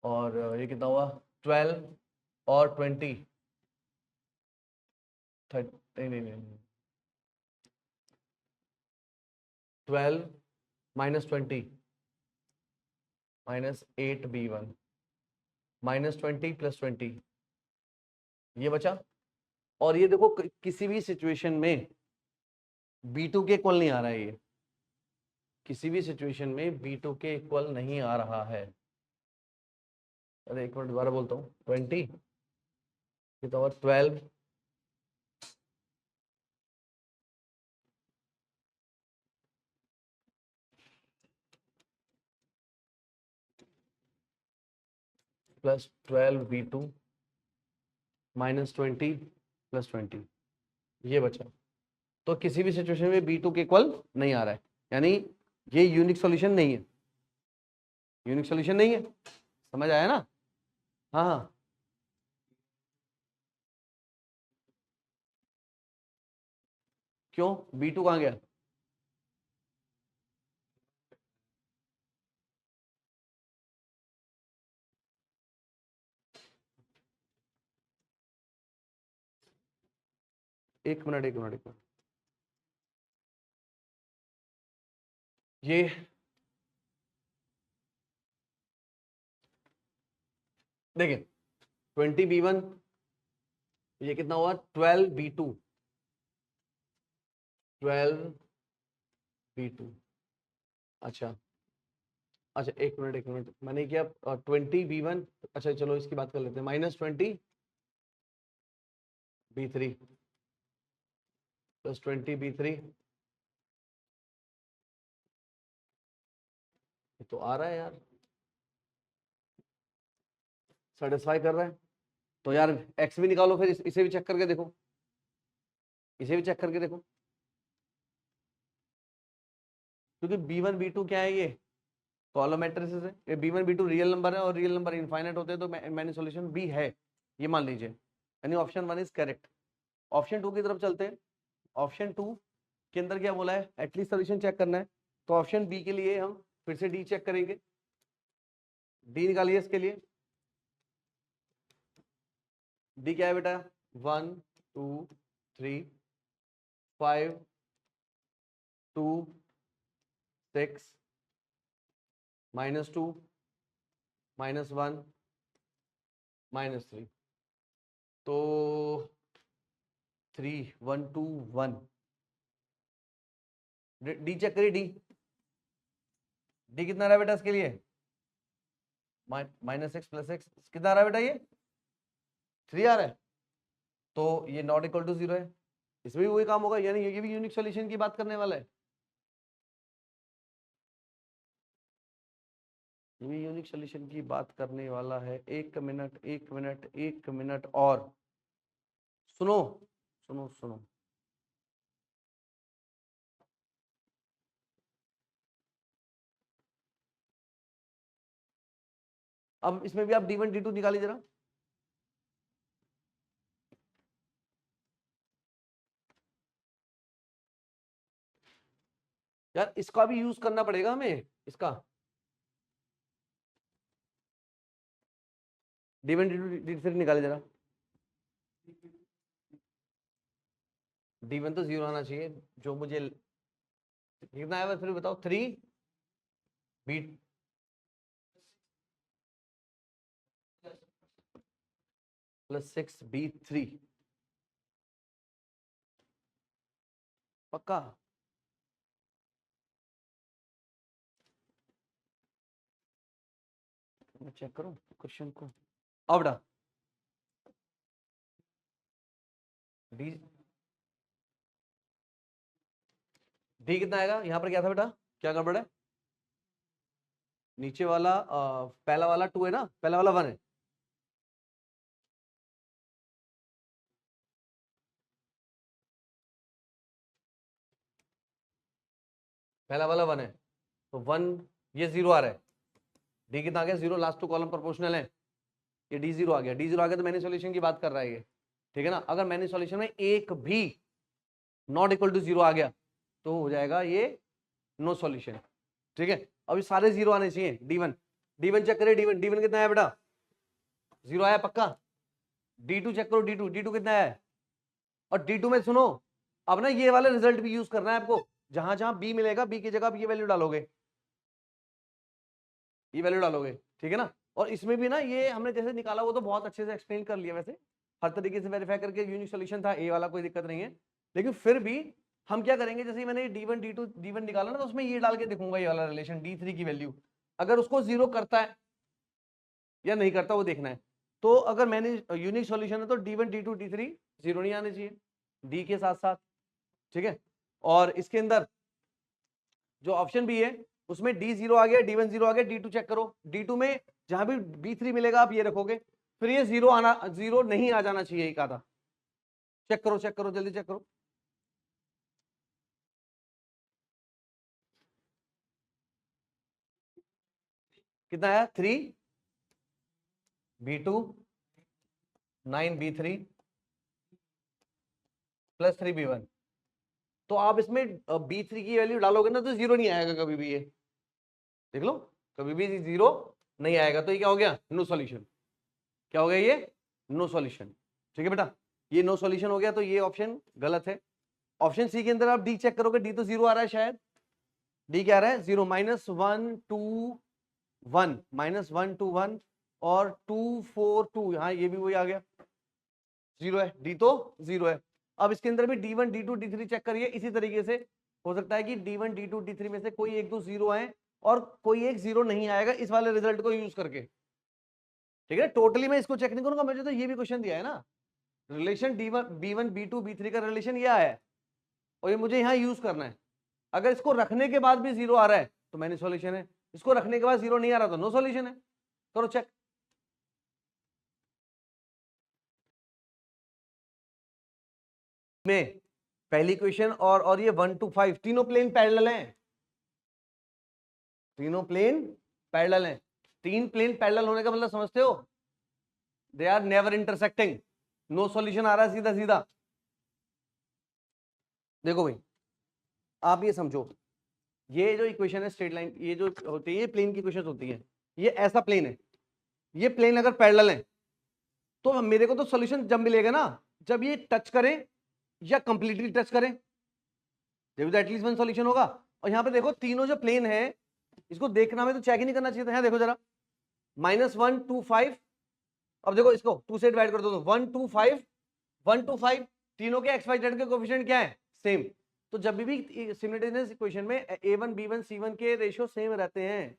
और ये कितना हुआ, 12 और 20, नहीं नहीं नहीं, 12 -20 -8B1 -20 + 20, ये बचा। और ये देखो किसी भी सिचुएशन में B2 के इक्वल नहीं आ रहा है, ये किसी भी सिचुएशन में B2 के इक्वल नहीं आ रहा है। अरे एक मिनट दोबारा बोलता हूँ, 20 कितना हुआ, 12+ 12B2 -20 + 20, ये बचा। तो किसी भी सिचुएशन में B2 के इक्वल नहीं आ रहा है, यानी ये यूनिक सॉल्यूशन नहीं है, यूनिक सॉल्यूशन नहीं है, समझ आया ना। हाँ हाँ, क्यों B2 कहाँ गया, एक मिनट एक मिनट एक मिनट, ये देखिए 20b1, ये कितना हुआ 12b2, 12b2। अच्छा अच्छा एक मिनट मैंने किया 20b1, अच्छा चलो इसकी बात कर लेते हैं, -20b3 प्लस 20b3, तो आ रहा है यार, सेटिस्फाई कर रहा है। तो यार एक्स भी निकालो फिर, इसे भी चेक करके देखो, इसे भी चेक करके देखो, क्योंकि b1 b2 क्या है, ये कॉलम मैट्रिसेस है, ये b1 b2 रियल नंबर है और रियल नंबर इनफाइनाइट होते हैं, तो मैंने सॉल्यूशन बी है, ये मान लीजिए, यानी ऑप्शन 1 इज करेक्ट। ऑप्शन 2 की तरफ चलते हैं। ऑप्शन 2 के अंदर क्या बोला है, एटलीस्ट सॉल्यूशन चेक करना है, तो ऑप्शन बी के लिए हम फिर से डी चेक करेंगे। डी निकालिए इसके लिए। डी क्या है बेटा, 1 2 3 5 2 6 -2 -1 -3, तो 3 1 2 1। डी चेक करिए, डी डी कितना रहा बेटा इसके लिए, -6 + 6 कितना रहा बेटा, ये 3 आ रहा है, तो ये नॉट इक्वल टू 0 है, इसमें भी वही काम होगा, यानी ये भी यूनिक सॉल्यूशन की बात करने वाला है, ये भी यूनिक सॉल्यूशन की बात करने वाला है। एक मिनट एक मिनट एक मिनट, और सुनो सुनो सुनो, अब इसमें भी आप d1 d2 निकालिए जरा। यार इसका भी यूज करना पड़ेगा हमें, इसका d1 d2 d3 निकालिए जरा। d1 तो 0 आना चाहिए, जो मुझे कितना आया फिर बताओ, 3 b + 6b3, पक्का। मैं चेक करूं क्वेश्चन को, अब बेटा डी डी कितना आएगा, यहाँ पर क्या था बेटा, क्या गड़बड़ है, नीचे वाला पहला वाला 2 है ना, पहला वाला 1 है, पहला वाला 1 है, तो 1 ये 0 आ रहा है, डी कितना आ गया 0, लास्ट 2 कॉलम प्रोपोर्शनल है, ये डी 0 आ गया, डी 0 आ गया, तो मैंने सॉल्यूशन की बात कर रहा है ये, ठीक है ना। अगर मैंने सॉल्यूशन में एक भी नॉट इक्वल टू 0 आ गया तो हो जाएगा ये नो सॉल्यूशन, ठीक है। अभी सारे 0 आने चाहिए। डी वन चेक करें, डी वन कितना है बेटा, 0 आया पक्का। डी2 चेक करो, डी टू कितना है, और डी2 में सुनो, अब ना ये वाला रिजल्ट भी यूज करना है आपको, जहां जहां बी मिलेगा बी की जगह आप ये वैल्यू डालोगे, ये वैल्यू डालोगे, ठीक है ना। और इसमें भी ना ये हमने जैसे निकाला वो तो बहुत अच्छे से एक्सप्लेन कर लिया, वैसे हर तरीके से वेरीफाई करके यूनिक सॉल्यूशन था, ए वाला कोई दिक्कत नहीं है, लेकिन फिर भी हम क्या करेंगे, जैसे मैंने d1 d2 d1 निकाला ना, तो उसमें ये डाल के देखूंगा ये वाला रिलेशन, d3 की वैल्यू अगर उसको 0 करता है या नहीं करता वो देखना है। तो अगर मैंने यूनिक सॉल्यूशन है तो d1 d2 d3 0 नहीं आने चाहिए, डी के साथ साथ, ठीक है। और इसके अंदर जो ऑप्शन बी है उसमें डी 0 आ गया, d1 0 आ गया, d2 चेक करो, d2 में जहां भी b3 मिलेगा आप ये रखोगे, फिर ये 0 नहीं आ जाना चाहिए, एक आधा चेक करो जल्दी चेक करो, कितना आया 3b2 9b3 + 3b1, तो आप इसमें b3 की वैल्यू डालोगे ना तो 0 नहीं आएगा कभी भी, ये देख लो कभी भी 0 नहीं आएगा, तो ये क्या हो गया नो सॉल्यूशन, क्या हो गया ये नो सॉल्यूशन, ठीक है बेटा। ये नो सॉल्यूशन हो गया, तो ये ऑप्शन गलत है। ऑप्शन सी के अंदर आप डी चेक करोगे, डी तो 0 आ रहा है शायद। डी क्या आ रहा है? 0, -1 2 1 और 2 4 2, हाँ ये भी वही आ गया, 0 है, डी तो 0 है। अब इसके अंदर भी D1 D2 D3 चेक करिए, इसी तरीके से हो सकता है कि D1 D2 D3 में से कोई एक दो 0 आए और कोई एक 0 नहीं आएगा इस वाले रिजल्ट को यूज करके। ठीक है, टोटली मैं इसको चेक नहीं करूंगा, मुझे तो ये भी क्वेश्चन दिया है ना, relation D1 B1 B2 B3 का रिलेशन ये आया है और ये मुझे यहाँ यूज करना है। अगर इसको रखने के बाद भी 0 आ रहा है तो मैंने सॉल्यूशन है, इसको रखने के बाद 0 नहीं आ रहा तो नो सॉल्यूशन है। करो चेक। में पहली क्वेश्चन और ये 1 to 5 तीनों प्लेन पैरेलल हैं, तीनों प्लेन पैरेलल हैं। तीन प्लेन पैरेलल होने का मतलब समझते हो? They are never intersecting. No solution आ रहा है सीधा सीधा। देखो भाई, आप ये समझो, ये जो इक्वेशन है स्ट्रेट लाइन, ये जो होती है ये प्लेन की इक्वेशन होती है, ये ऐसा प्लेन है, ये प्लेन अगर पैरेलल है तो मेरे को तो सॉल्यूशन जब मिलेगा ना, जब ये टच करें या कंप्लीटली टच करें, जब एटलीस्ट वन सॉल्यूशन होगा। और यहां पे देखो तीनों जो प्लेन है, इसको देखना में तो चेक ही नहीं करना चाहिए था। यहाँ देखो जरा, -1 2 5, अब देखो इसको 2 से डिवाइड कर दो तो 1 2 5 1 2 5, तीनों के एक्स वाई जेड के कोएफिशिएंट क्या है? सेम। तो जब भी सिमल्टेनियस इक्वेशन में A1 B1 C1 के रेशियो सेम रहते हैं,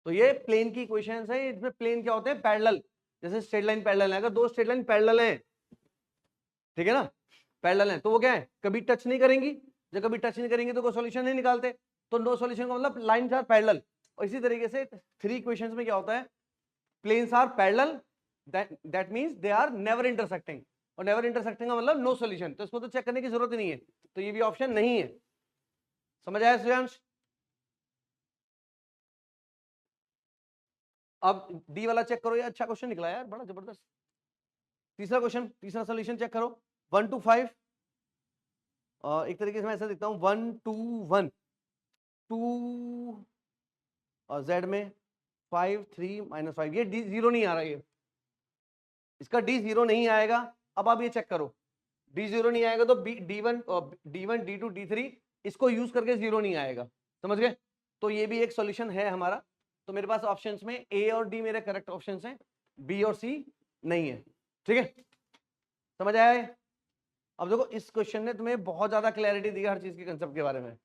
तो ये प्लेन की इक्वेशंस है। इसमें प्लेन क्या होते हैं? पैरेलल। जैसे स्ट्रेट लाइन पैरेलल है, अगर दो स्ट्रेट लाइन पैरेलल है, ठीक है ना, पैरेलल है, तो वो क्या है? कभी टच नहीं करेंगी। जब कभी टच नहीं करेंगे तो कोई सॉल्यूशन नहीं निकालते, तो नो सॉल्यूशन का मतलब लाइंस आर पैरेलल। और इसी तरीके से थ्री इक्वेशंस में क्या होता है? Planes are parallel, that means they are never intersecting, और नेवर इंटरसेक्टिंग का मतलब नो सॉल्यूशन। तो इसको तो चेक करने की जरूरत ही नहीं है, तो ये भी ऑप्शन नहीं है। समझ आया श्रेयांश? अब डी वाला चेक करो, ये अच्छा क्वेश्चन निकला यार, बड़ा जबरदस्त। तीसरा क्वेश्चन, तीसरा सॉल्यूशन चेक करो। 1 to 5, एक तरीके से मैं ऐसा देखता हूं, 1 2 1 2 और जेड में 5 3 -5, ये डी 0 नहीं आ रहा, ये इसका डी 0 नहीं आएगा। अब आप ये चेक करो, डी 0 नहीं आएगा तो D1 D2 D3 इसको यूज करके 0 नहीं आएगा। समझ गए? तो ये भी एक सॉल्यूशन है हमारा। तो मेरे पास ऑप्शंस में ए और डी मेरे करेक्ट ऑप्शंस हैं, बी और सी नहीं है। ठीक है, समझ आया है? अब देखो, इस क्वेश्चन ने तुम्हें बहुत ज्यादा क्लैरिटी दी हर चीज के कंसेप्ट के बारे में।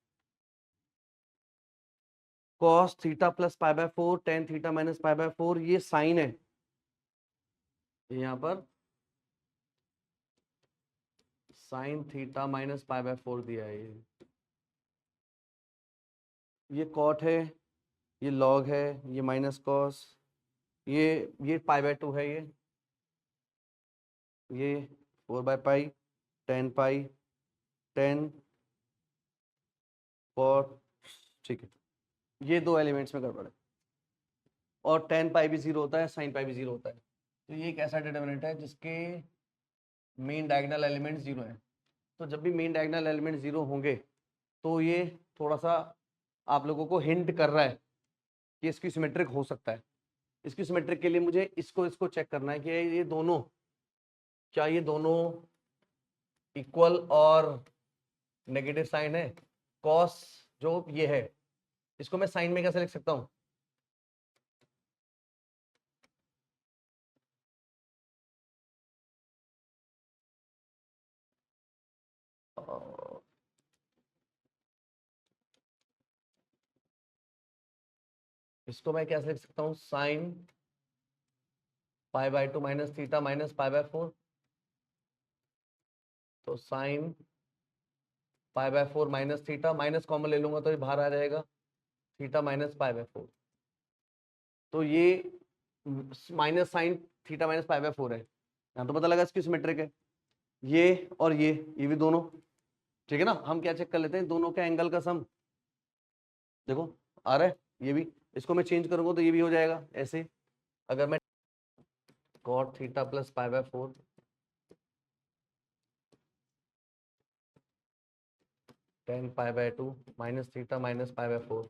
cos theta plus π/4 tan theta minus π/4, ये साइन है, यहाँ पर साइन थीटा माइनस π/4 दिया है। ये कॉट है, ये लॉग है, ये माइनस कॉस, ये π/2 है, ये 4/π tan पाई tan कॉट। ठीक है, ये दो एलिमेंट्स में गड़बड़ है, और tan पाई भी 0 होता है, sin पाई भी 0 होता है। तो ये एक ऐसा डिटरमिनेंट है जिसके मेन डायगोनल एलिमेंट 0 है। तो जब भी मेन डायगोनल एलिमेंट 0 होंगे तो ये थोड़ा सा आप लोगों को हिंट कर रहा है कि इसकी सिमेट्रिक हो सकता है। इसकी सिमेट्रिक के लिए मुझे इसको चेक करना है कि ये दोनों, क्या ये दोनों इक्वल और नेगेटिव साइन है। कॉस जो ये है, इसको मैं साइन में कैसे लिख सकता हूं? इसको मैं कैसे लिख सकता हूं? साइन π/2 माइनस थीटा माइनस π/4, तो sine π/4 minus theta, minus common ले लूंगा तो ये बाहर आ जाएगा, थीटा माइनस π/4। तो ये माइनस साइन थीटा माइनस π/4 है। यहाँ तो पता लगा इसकी सिमेट्रिक है, ये और ये भी दोनों। ठीक है ना, हम क्या चेक कर लेते हैं? दोनों के एंगल का सम। देखो आ रहा है, ये भी, इसको मैं चेंज करूंगा तो ये भी हो जाएगा ऐसे। अगर मैं cot theta plus π/4 tan π/2 minus theta minus π/4,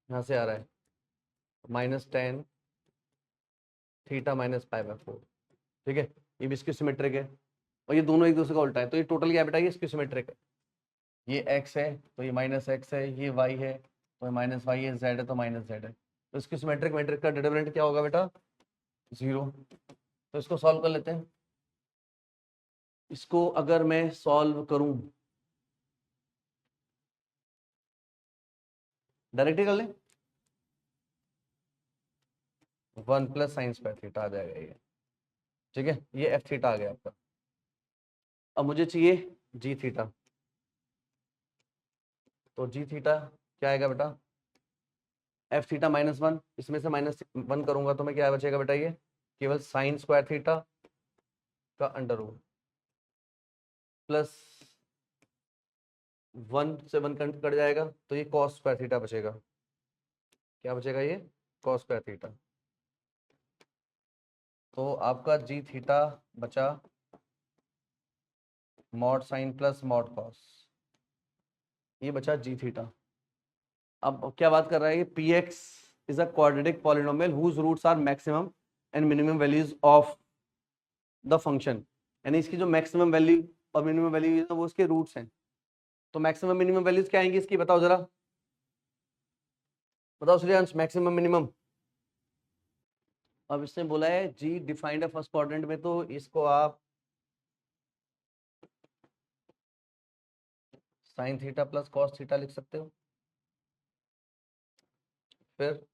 यहाँ से आ रहा है माइनस tan थीटा माइनस π/4। ठीक है, ये भी इसकी सिमेट्रिक है। और ये दोनों एक दूसरे का उल्टा है, तो ये टोटल क्या बेटा, ये इसकी सिमेट्रिक है। ये x है तो ये माइनस एक्स है, ये y है तो ये माइनस वाई है, z है तो माइनस z है। तो इसकी सिमेट्रिक मैट्रिक्स का डिटरमिनेंट क्या होगा बेटा, 0। तो इसको सॉल्व कर लेते हैं। इसको अगर मैं सॉल्व करूं, डायरेक्ट ही कर लें, 1 प्लस साइन स्क्वायर थीटा आ जाएगा ये, ठीक है। ये एफ थीटा आ गया आपका। अब मुझे चाहिए जी थीटा, तो जी थीटा क्या आएगा बेटा, एफ थीटा -1, इसमें से -1 करूंगा तो मैं क्या बचेगा बेटा, ये केवल साइन स्क्वायर थीटा का अंडर रूट प्लस 1 से 1 कट जाएगा तो ये कॉस स्क्वायर थीटा बचेगा। क्या बचेगा, ये कॉस स्क्वायर थीटा। तो आपका जी थीटा बचा mod sine plus mod cos, ये बचा जी थीटा। अब क्या बात कर रहा है, ये P x is a quadratic polynomial whose roots are maximum and minimum values of the function, यानी इसकी जो मैक्सिमम वैल्यू और मिनिमम वैल्यू है वो इसके रूट्स हैं। तो मैक्सिमम मिनिमम वैल्यूज क्या आएंगी इसकी, बताओ जरा, बताओ श्रेयांश, मैक्सिमम मिनिमम। अब इसने बोला है जी डिफाइंड है फर्स्ट क्वाड्रेंट में, तो इसको आप sign theta plus cos theta लिख सकते हो। फिर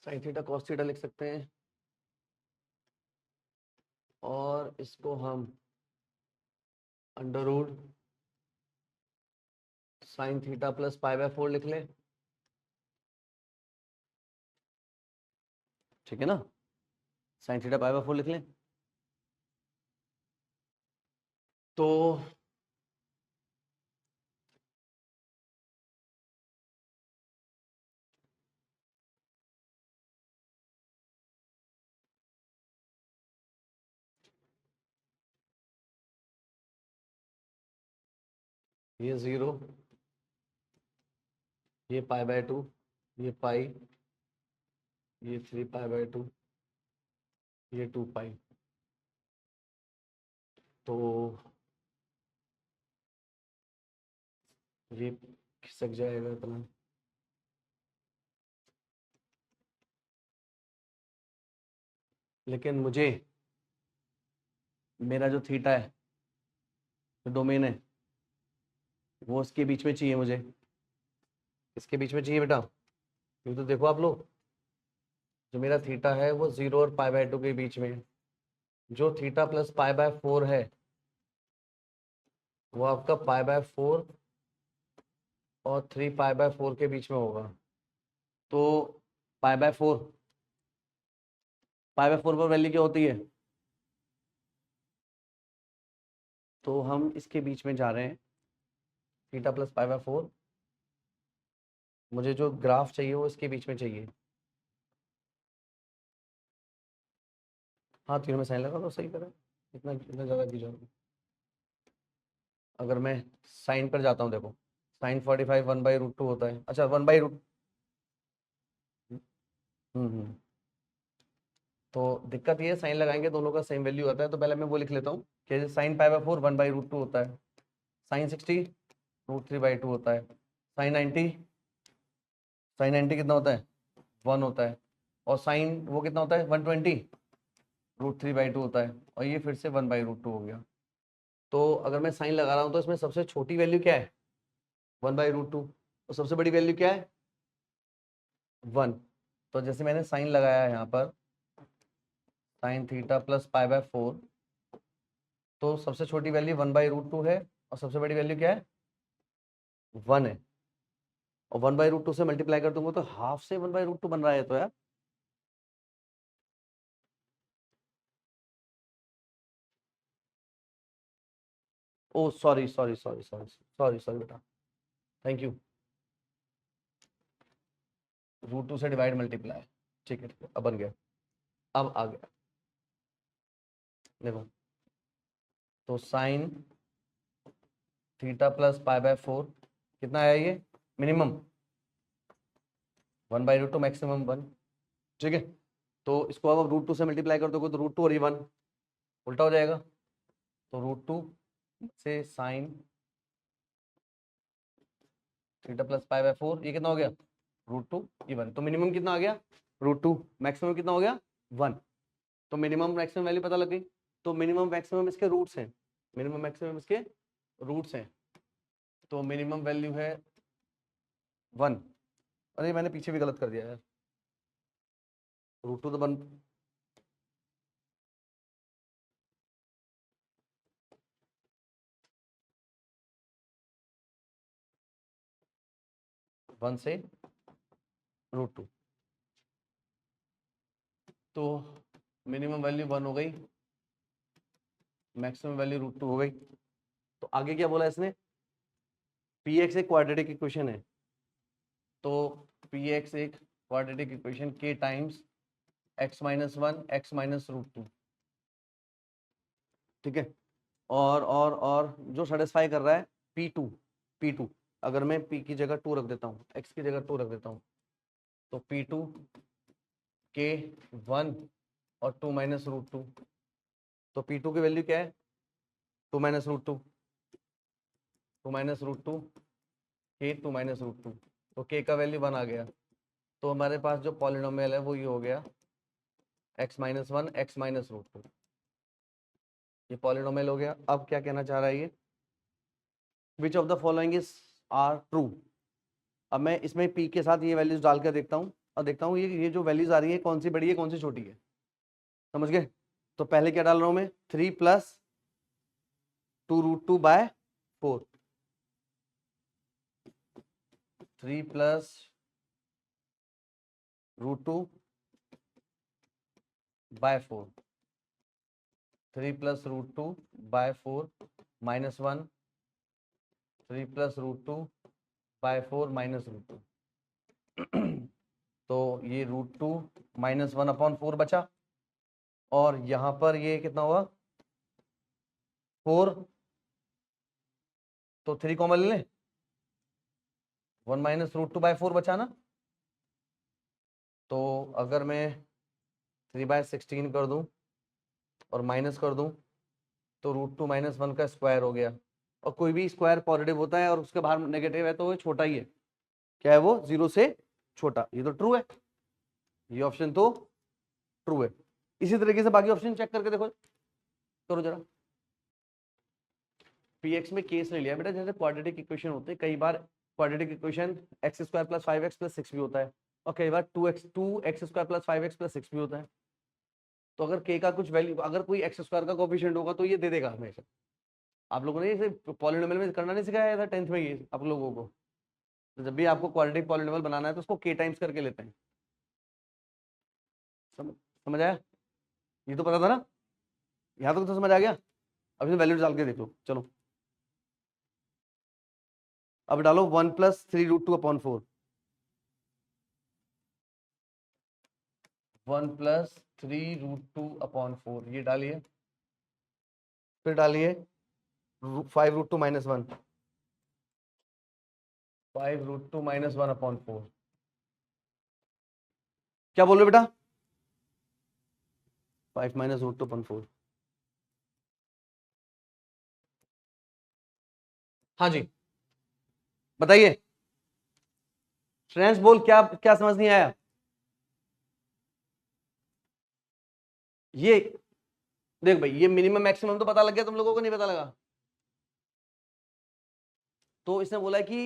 साइन थीटा कॉस थीटा लिख सकते हैं, और इसको हम under root sine theta plus π/4 लिख लें, ठीक है ना। साइन थीटा π/4 लिख लें, तो ये 0, ये π/2, ये पाई, ये 3π/2, ये 2π। तो ये खिसक जाएगा इतना, लेकिन मुझे मेरा जो थीटा है, जो डोमेन है, वो इसके बीच में चाहिए मुझे। इसके बीच में चाहिए बेटा, ये तो देखो आप लोग, जो मेरा थीटा है वो 0 और π/2 के बीच में है। जो थीटा प्लस π/4 है वो आपका π/4 और 3π/4 के बीच में होगा। तो π/4 पर वैल्यू क्या होती है, तो हम इसके बीच में जा रहे हैं, थीटा प्लस π/4। मुझे जो ग्राफ चाहिए वो इसके बीच में चाहिए। हाँ, तीनों में साइन लगा तो सही तरह, इतना इतना ज़्यादा की जरूरत। अगर मैं साइन पर जाता हूँ, देखो साइन 45 1/√2 होता है। अच्छा 1/√, तो दिक्कत ये है, साइन लगाएंगे दोनों का सेम वैल्यू आता है, तो पहले मैं वो लिख लेता हूँ कि साइन π/4 1/√2 होता है, साइन 60 √3/2 होता है, साइन 90 कितना होता है, 1 होता है, और साइन वो कितना होता है 120 √3/2 होता है, और ये फिर से 1/√2 हो गया। तो अगर मैं साइन लगा रहा हूँ तो इसमें सबसे छोटी वैल्यू क्या है, 1/√2, और सबसे बड़ी वैल्यू क्या है, 1। तो जैसे मैंने साइन लगाया है यहाँ पर साइन थीटा प्लस π/4, तो सबसे छोटी वैल्यू 1/√2 है, और सबसे बड़ी वैल्यू क्या है, 1 है। और 1/√2 से मल्टीप्लाई कर दूंगा तो हाफ से 1/√2 बन रहा है, तो यार oh sorry sorry sorry sorry sorry sorry बेटा, थैंक यू। √2 से डिवाइड मल्टीप्लाई, ठीक है ठीक है, अब बन गया, अब आ गया। देखो, तो साइन थीटा प्लस π/4 कितना आया, ये मिनिमम 1/√2, मैक्सिमम 1, ठीक है। तो इसको अब रूट 2 से मल्टीप्लाई कर दोगे तो रूट 2 और ये 1 उल्टा हो जाएगा, तो रूट 2 से sign theta plus pi by 4, ये कितना हो गया रूट 2 ये 1। तो मिनिमम कितना आ गया रूट 2, मैक्सिमम कितना हो गया 1। तो मिनिमम मैक्सिमम वैल्यू पता लग गई। तो मिनिमम मैक्सिमम इसके रूट्स हैं, मिनिमम मैक्सिमम इसके रूट्स हैं। तो मिनिमम वैल्यू है 1। अरे मैंने पीछे भी गलत कर दिया यार, रूट 2 तो 1 1 से रूट 2, तो मिनिमम वैल्यू 1 हो गई, मैक्सिमम वैल्यू रूट 2 हो गई। तो आगे क्या बोला इसने, पी एक्स एक क्वाड्रेटिक इक्वेशन है, तो पी एक्स एक क्वाड्रेटिक इक्वेशन के times x minus 1 x minus root 2, ठीक है। और जो सेटिस्फाई कर रहा है P2, अगर मैं P की जगह 2 रख देता हूँ, X की जगह 2 रख देता हूँ, तो P2 के 1 और 2 माइनस रूट 2, तो P2 की वैल्यू क्या है 2 माइनस रूट 2, 2 माइनस रूट 2 के 2 माइनस रूट 2, तो K का वैल्यू 1 आ गया। तो हमारे पास जो पॉलिनोमियल है वो ये हो गया x minus 1 x minus root 2, ये पॉलिनोमियल हो गया। अब क्या कहना चाह रहा है ये, which of the following is are true. अब मैं इसमें p के साथ ये वैल्यूज डाल कर देखता हूँ और देखता हूँ ये जो वैल्यूज आ रही है कौन सी बड़ी है कौन सी छोटी है, समझ गए। तो पहले क्या डाल रहा हूँ मैं 3 plus 2 root 2 by 4, 3 plus root 2 by 4, 3 plus root 2 by 4 minus 1, 3 plus root 2 by 4 minus root 2, तो ये रूट 2 माइनस 1 अपॉन 4 बचा, और यहां पर ये कितना हुआ 4, तो 3 कॉमन ले लें, 1 माइनस रूट 2 बाय 4 बचा ना। तो अगर मैं 3/16 कर दूं और माइनस कर दूं तो रूट 2 माइनस 1 का स्क्वायर हो गया, और कोई भी स्क्वायर पॉजिटिव होता है और उसके बाहर नेगेटिव है तो वो छोटा ही है, क्या है वो 0 से छोटा, ये तो ट्रू है, ये ऑप्शन तो ट्रू है। इसी तरीके से बाकी ऑप्शन चेक करके देखो, करो जरा। पीएक्स में केस ले लिया बेटा, जैसे क्वाड्रेटिक इक्वेशन होते हैं, कई बार quadratic equation x square plus 5x plus 6 भी होता है, और कई बार 2x square plus 5x plus 6 भी होता है। तो अगर k का कुछ वैल्यू, अगर कोई एक्स स्क्वायर का कोफिशिएंट होगा तो ये दे देगा हमेशा। आप लोगों ने इसे पॉलिनोमियल में करना नहीं सिखाया था 10th में ये आप लोगों को, तो जब भी आपको क्वाड्रेटिक पॉलिनोमियल बनाना है तो उसको k टाइम्स करके लेते हैं। समझ आया, ये तो पता था ना, यहाँ तक तो समझ आ गया। अब इसमें वैल्यू डाल के देख लो, चलो अब डालो 1 plus 3 root 2 upon 4, 1 plus 3 root 2 upon 4, ये डालिए, फिर डालिए 5 root 2 minus 1, 5 root 2 minus 1 upon 4, क्या बोल रहे हो बेटा 5 माइनस रूट 2 अपॉन 4। हाँ जी बताइए, श्रेयांश बोल, क्या क्या समझ नहीं आया। ये देख भाई, ये मिनिमम मैक्सिमम तो पता लग गया, तुम लोगों को नहीं पता लगा। तो इसने बोला कि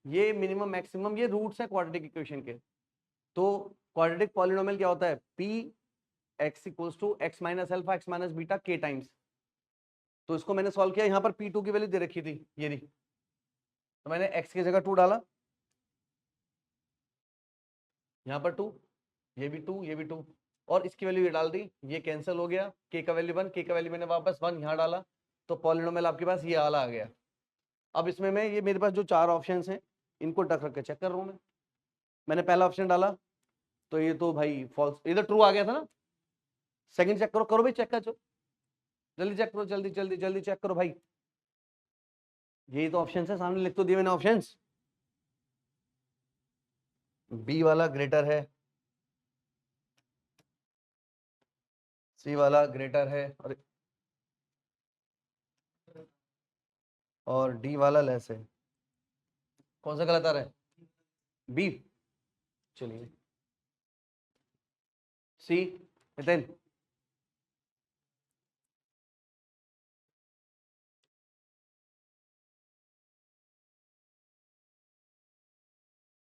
ये मिनिमम मैक्सिमम ये रूट्स है क्वाड्रेटिक इक्वेशन के। तो क्वाड्रेटिक पॉलिनोमियल क्या होता है, p x equals to x minus alpha x minus beta के टाइम्स। तो इसको मैंने सॉल्व किया, यहाँ पर P2 की वैल्यू दे रखी थी ये रही, तो मैंने x की जगह 2 डाला, यहाँ पर 2, ये भी 2 ये भी 2, और इसकी वैल्यू ये डाल दी, ये कैंसिल हो गया, k का वैल्यू 1, k का वैल्यू मैंने वापस 1 यहाँ डाला, तो पॉलिनोमियल आपके पास ये वाला आ गया। अब इसमें मैं ये मेरे पास जो 4 ऑप्शंस हैं इनको टक रख के चेक कर रहा हूँ मैं। मैंने पहला ऑप्शन डाला तो ये तो भाई फॉल्स, इधर ट्रू आ गया था ना। सेकंड चेक करो, करो भाई चेक करो, जल्दी चेक करो, जल्दी जल्दी जल्दी चेक करो भाई, यही तो ऑप्शन है सामने, लिख तो दिए मैंने ऑप्शंस। बी वाला ग्रेटर है सी वाला ग्रेटर है और डी वाला लेस है। कौन सा गलत आ रहा है? बी। चलिए सी नितिन।